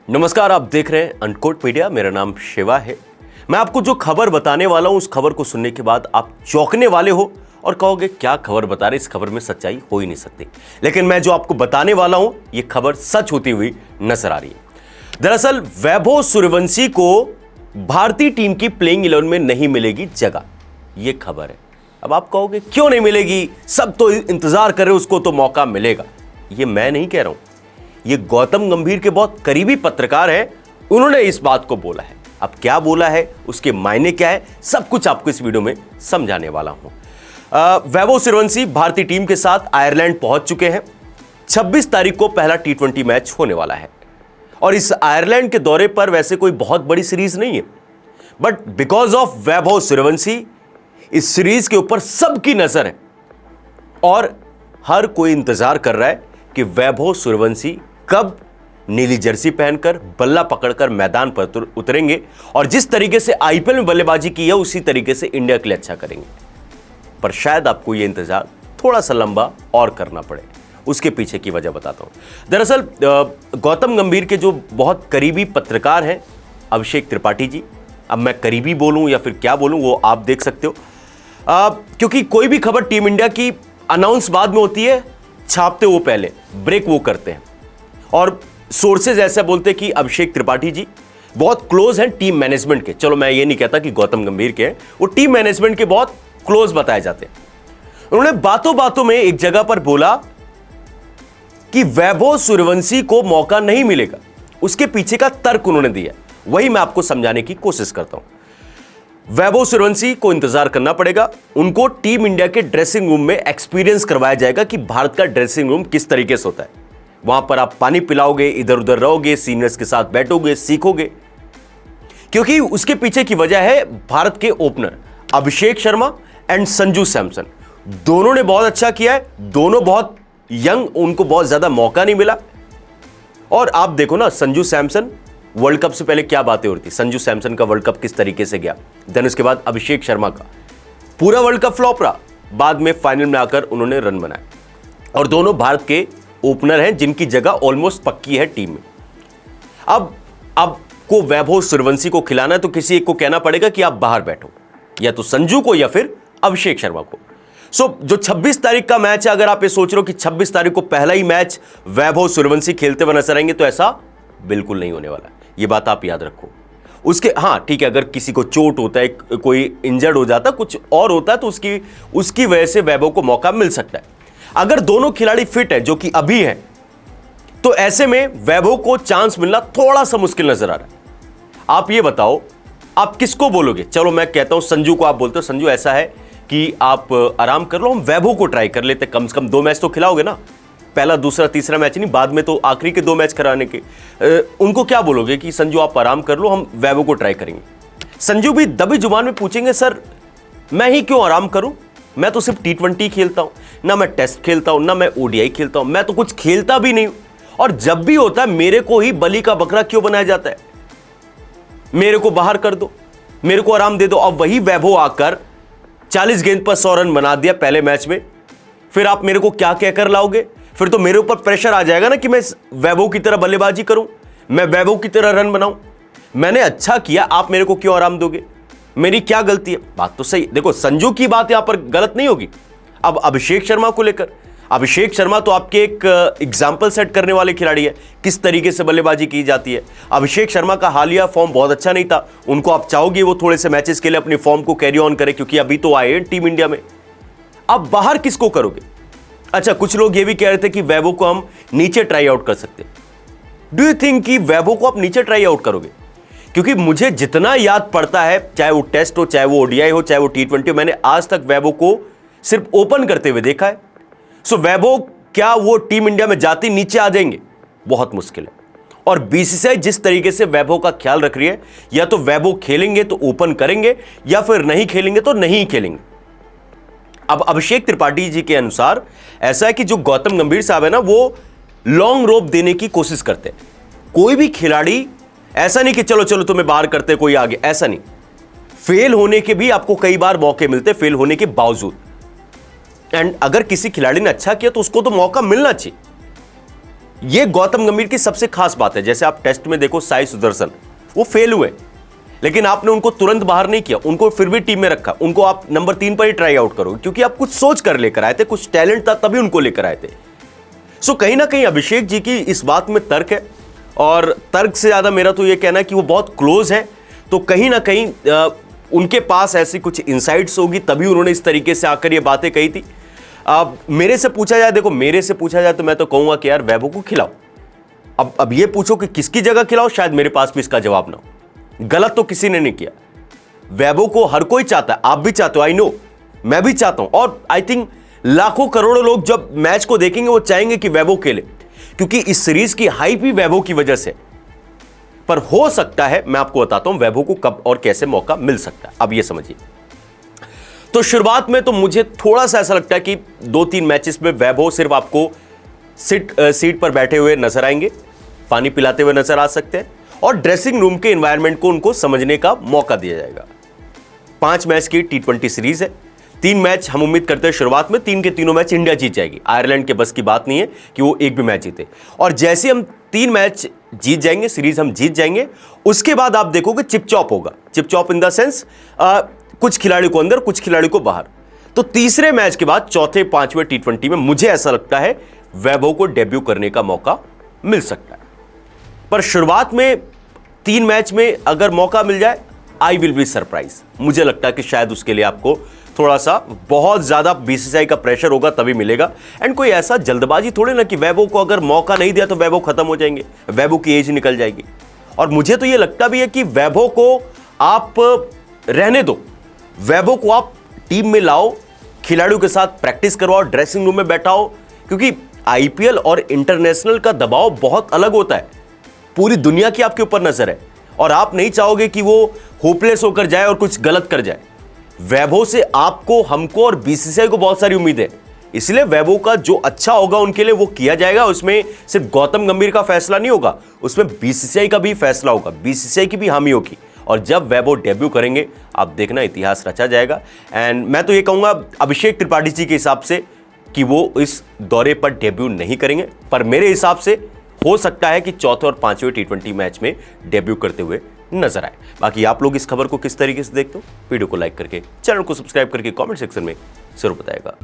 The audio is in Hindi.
नमस्कार, आप देख रहे हैं अनकोट मीडिया। मेरा नाम शिवा है। मैं आपको जो खबर बताने वाला हूं, उस खबर को सुनने के बाद आप चौंकने वाले हो और कहोगे क्या खबर बता रहे, इस खबर में सच्चाई हो ही नहीं सकती। लेकिन मैं जो आपको बताने वाला हूं, यह खबर सच होती हुई नजर आ रही है। दरअसल वैभव सूर्यवंशी को भारतीय टीम की प्लेइंग 11 में नहीं मिलेगी जगह, यह खबर है। अब आप कहोगे क्यों नहीं मिलेगी, सब तो इंतजार कर रहे, उसको तो मौका मिलेगा। यह मैं नहीं कह रहा हूं, ये गौतम गंभीर के बहुत करीबी पत्रकार हैं, उन्होंने इस बात को बोला है। अब क्या बोला है, उसके मायने क्या है, सब कुछ आपको इस वीडियो में समझाने वाला हूं। वैभव सूर्यवंशी भारतीय टीम के साथ आयरलैंड पहुंच चुके हैं। 26 तारीख को पहला T20 मैच होने वाला है और इस आयरलैंड के दौरे पर वैसे कोई बहुत बड़ी सीरीज नहीं है, but because of Vaibhav Suryavanshi इस सीरीज के ऊपर सबकी नजर है और हर कोई इंतजार कर रहा है कि वैभव सूर्यवंशी कब नीली जर्सी पहनकर बल्ला पकड़कर मैदान पर उतरेंगे और जिस तरीके से आईपीएल में बल्लेबाजी की है उसी तरीके से इंडिया के लिए अच्छा करेंगे। पर शायद आपको यह इंतजार थोड़ा सा लंबा और करना पड़े। उसके पीछे की वजह बताता हूं। दरअसल गौतम गंभीर के जो बहुत करीबी पत्रकार हैं अभिषेक त्रिपाठी जी, अब मैं करीबी बोलूं या फिर क्या बोलूं वो आप देख सकते हो, क्योंकि कोई भी खबर टीम इंडिया की अनाउंस बाद में होती है, छापते वो पहले, ब्रेक वो करते हैं। और सोर्सेज ऐसा बोलते हैं कि अभिषेक त्रिपाठी जी बहुत क्लोज हैं टीम मैनेजमेंट के। चलो मैं ये नहीं कहता कि गौतम गंभीर के हैं, वो टीम मैनेजमेंट के बहुत क्लोज बताए जाते हैं। उन्होंने बातों बातों में एक जगह पर बोला कि वैभव सूर्यवंशी को मौका नहीं मिलेगा। उसके पीछे का तर्क उन्होंने दिया, वही मैं आपको समझाने की कोशिश करता हूं। वैभव सूर्यवंशी को इंतजार करना पड़ेगा, उनको टीम इंडिया के ड्रेसिंग रूम में एक्सपीरियंस करवाया जाएगा कि भारत का ड्रेसिंग रूम किस तरीके से होता है। वहां पर आप पानी पिलाओगे, इधर उधर रहोगे, सीनियर्स के साथ बैठोगे, सीखोगे। क्योंकि उसके पीछे की वजह है भारत के ओपनर अभिषेक शर्मा एंड संजू सैमसन। दोनों ने बहुत अच्छा किया है, दोनों बहुत यंग, उनको बहुत ज्यादा मौका नहीं मिला। और आप देखो ना, संजू सैमसन वर्ल्ड कप से पहले क्या बातें हो रही थी, संजू सैमसन का वर्ल्ड कप किस तरीके से गया, देन उसके बाद अभिषेक शर्मा का पूरा वर्ल्ड कप फ्लॉप रहा, बाद में फाइनल में आकर उन्होंने रन बनाया। और दोनों भारत के ओपनर हैं जिनकी जगह ऑलमोस्ट पक्की है टीम में। अब को वैभव सूर्यवंशी को खिलाना है तो किसी एक को कहना पड़ेगा कि आप बाहर बैठो, या तो संजू को या फिर अभिषेक शर्मा को। जो 26 तारीख का मैच है, अगर आप ये सोच रहे हो कि 26 तारीख को पहला ही मैच वैभव सूर्यवंशी खेलते हुए नजर आएंगे, तो ऐसा बिल्कुल नहीं होने वाला। ये बात आप याद रखो। उसके हाँ ठीक है, अगर किसी को चोट होता है, कोई इंजर्ड हो जाता, कुछ और होता है, तो उसकी वजह से वैभव को मौका मिल सकता है। अगर दोनों खिलाड़ी फिट है, जो कि अभी है, तो ऐसे में वैभव को चांस मिलना थोड़ा सा मुश्किल नजर आ रहा है। आप ये बताओ, आप किसको बोलोगे? चलो मैं कहता हूं संजू को आप बोलते हो, संजू ऐसा है कि आप आराम कर लो, हम वैभव को ट्राई कर लेते, कम से कम 2 मैच तो खिलाओगे ना, पहला दूसरा तीसरा मैच नहीं, बाद में तो आखिरी के 2 मैच कराने के। उनको क्या बोलोगे कि संजू आप आराम कर लो, हम वैभव को ट्राई करेंगे। संजू भी दबी जुबान में पूछेंगे, सर मैं ही क्यों आराम करूं, मैं तो सिर्फ T20 खेलता हूं ना, मैं टेस्ट खेलता हूं ना, मैं ODI खेलता हूं, मैं तो कुछ खेलता भी नहीं हूं, और जब भी होता है मेरे को ही बलि का बकरा क्यों बनाया जाता है, मेरे को बाहर कर दो, मेरे को आराम दे दो। अब वही वैभव आकर 40 गेंद पर 100 रन बना दिया पहले मैच में, फिर आप मेरे को क्या कहकर लाओगे? फिर तो मेरे ऊपर प्रेशर आ जाएगा ना कि मैं वैभव की तरह बल्लेबाजी करूं, मैं वैभव की तरह रन बनाऊं। मैंने अच्छा किया, आप मेरे को क्यों आराम दोगे? मेरी क्या गलती है? बात तो सही, देखो संजू की बात यहां पर गलत नहीं होगी। अब अभिषेक शर्मा को लेकर, अभिषेक शर्मा तो आपके एक एग्जाम्पल सेट करने वाले खिलाड़ी है, किस तरीके से बल्लेबाजी की जाती है। अभिषेक शर्मा का हालिया फॉर्म बहुत अच्छा नहीं था, उनको आप चाहोगे वो थोड़े से मैचेस के लिए अपनी फॉर्म को कैरी ऑन करे, क्योंकि अभी तो आए हैं टीम इंडिया में। अब बाहर किसको करोगे? अच्छा, कुछ लोग ये भी कह रहे थे कि वैभव को हम नीचे ट्राई आउट कर सकते। डू यू थिंक कि वैभव को आप नीचे ट्राई आउट करोगे? क्योंकि मुझे जितना याद पड़ता है, चाहे वो टेस्ट हो, चाहे वो ODI हो, चाहे वो T20 हो, मैंने आज तक वैभव को सिर्फ ओपन करते हुए देखा है। सो वैभव क्या वो टीम इंडिया में जाती नीचे आ जाएंगे? बहुत मुश्किल है। और BCCI जिस तरीके से वैभव का ख्याल रख रही है, या तो वैभव खेलेंगे तो ओपन करेंगे, या फिर नहीं खेलेंगे तो नहीं खेलेंगे। अब अभिषेक त्रिपाठी जी के अनुसार ऐसा है कि जो गौतम गंभीर साहब है ना, वो लॉन्ग रोप देने की कोशिश करते हैं। कोई भी खिलाड़ी ऐसा नहीं कि चलो चलो तुम्हें बाहर करते कोई आगे, ऐसा नहीं। फेल होने के भी आपको कई बार मौके मिलते, फेल होने के बावजूद। एंड अगर किसी खिलाड़ी ने अच्छा किया तो उसको तो मौका मिलना चाहिए। ये गौतम गंभीर की सबसे खास बात है। जैसे आप टेस्ट में देखो साई सुदर्शन, वो फेल हुए, लेकिन आपने उनको तुरंत बाहर नहीं किया, उनको फिर भी टीम में रखा, उनको आप नंबर 3 पर ही ट्राई आउट करो, क्योंकि आप कुछ सोच कर लेकर आए थे, कुछ टैलेंट था तभी उनको लेकर आए थे। सो कहीं ना कहीं अभिषेक जी की इस बात में तर्क है, और तर्क से ज्यादा मेरा तो यह कहना है कि वो बहुत क्लोज है, तो कहीं ना कहीं उनके पास ऐसी कुछ इंसाइट्स होगी, तभी उन्होंने इस तरीके से आकर ये बातें कही थी। मेरे से पूछा जाए, देखो मेरे से पूछा जाए तो मैं तो कहूंगा कि यार वैभव को खिलाओ। अब ये पूछो कि किसकी जगह खिलाओ, शायद मेरे पास भी इसका जवाब ना हो। गलत तो किसी ने नहीं किया, वैभव को हर कोई चाहता है, आप भी चाहते हो, आई नो, मैं भी चाहता हूं, और आई थिंक लाखों करोड़ों लोग जब मैच को देखेंगे वो चाहेंगे कि वैभव खेले, क्योंकि इस सीरीज की हाइप ही वैभव की वजह से। पर हो सकता है, मैं आपको बताता हूं वैभव को कब और कैसे मौका मिल सकता है। अब ये समझिए, तो शुरुआत में तो मुझे थोड़ा सा ऐसा लगता है कि 2-3 मैचेस में वैभव सिर्फ आपको सीट पर बैठे हुए नजर आएंगे, पानी पिलाते हुए नजर आ सकते हैं, और ड्रेसिंग रूम के एनवायरनमेंट को उनको समझने का मौका दिया जाएगा। 5 मैच की T20 सीरीज है, 3 मैच हम उम्मीद करते हैं शुरुआत में 3 के तीनों मैच इंडिया जीत जाएगी। आयरलैंड के बस की बात नहीं है कि वो एक भी मैच जीते, और जैसे हम 3 मैच जीत जाएंगे, सीरीज हम जीत जाएंगे, उसके बाद आप देखोगे चिपचॉप होगा। चिपचॉप इन द सेंस कुछ खिलाड़ी को अंदर, कुछ खिलाड़ी को बाहर। तो तीसरे मैच के बाद चौथे 5वें T20 में मुझे ऐसा लगता है वैभव को डेब्यू करने का मौका मिल सकता है। पर शुरुआत में 3 मैच में अगर मौका मिल जाए, आई विल बी सरप्राइज। मुझे लगता है कि शायद उसके लिए आपको थोड़ा सा बहुत ज्यादा बीसीसीआई का प्रेशर होगा तभी मिलेगा। एंड कोई ऐसा जल्दबाजी थोड़े ना कि वैभव को अगर मौका नहीं दिया तो वैभव खत्म हो जाएंगे, वैभव की एज निकल जाएगी। और मुझे तो यह लगता भी है कि वैभव को आप रहने दो, वैभव को आप टीम में लाओ, खिलाड़ियों के साथ प्रैक्टिस करवाओ, ड्रेसिंग रूम में बैठाओ, क्योंकि आईपीएल और इंटरनेशनल का दबाव बहुत अलग होता है। पूरी दुनिया की आपके ऊपर नजर है, और आप नहीं चाहोगे कि वो होपलेस होकर जाए और कुछ गलत कर जाए। वैभव से आपको, हमको और बीसीसीआई को बहुत सारी उम्मीद है, इसलिए वैभव का जो अच्छा होगा उनके लिए वो किया जाएगा। उसमें सिर्फ गौतम गंभीर का फैसला नहीं होगा, उसमें बीसीसीआई का भी फैसला होगा, बीसीसीआई की भी हामी होगी। और जब वैभव डेब्यू करेंगे, आप देखना इतिहास रचा जाएगा। एंड मैं तो ये कहूंगा अभिषेक त्रिपाठी जी के हिसाब से कि वो इस दौरे पर डेब्यू नहीं करेंगे, पर मेरे हिसाब से हो सकता है कि चौथे और 5वें T20 मैच में डेब्यू करते हुए नजर आए। बाकी आप लोग इस खबर को किस तरीके से देखते हो, वीडियो को लाइक करके, चैनल को सब्सक्राइब करके कमेंट सेक्शन में जरूर बताएगा।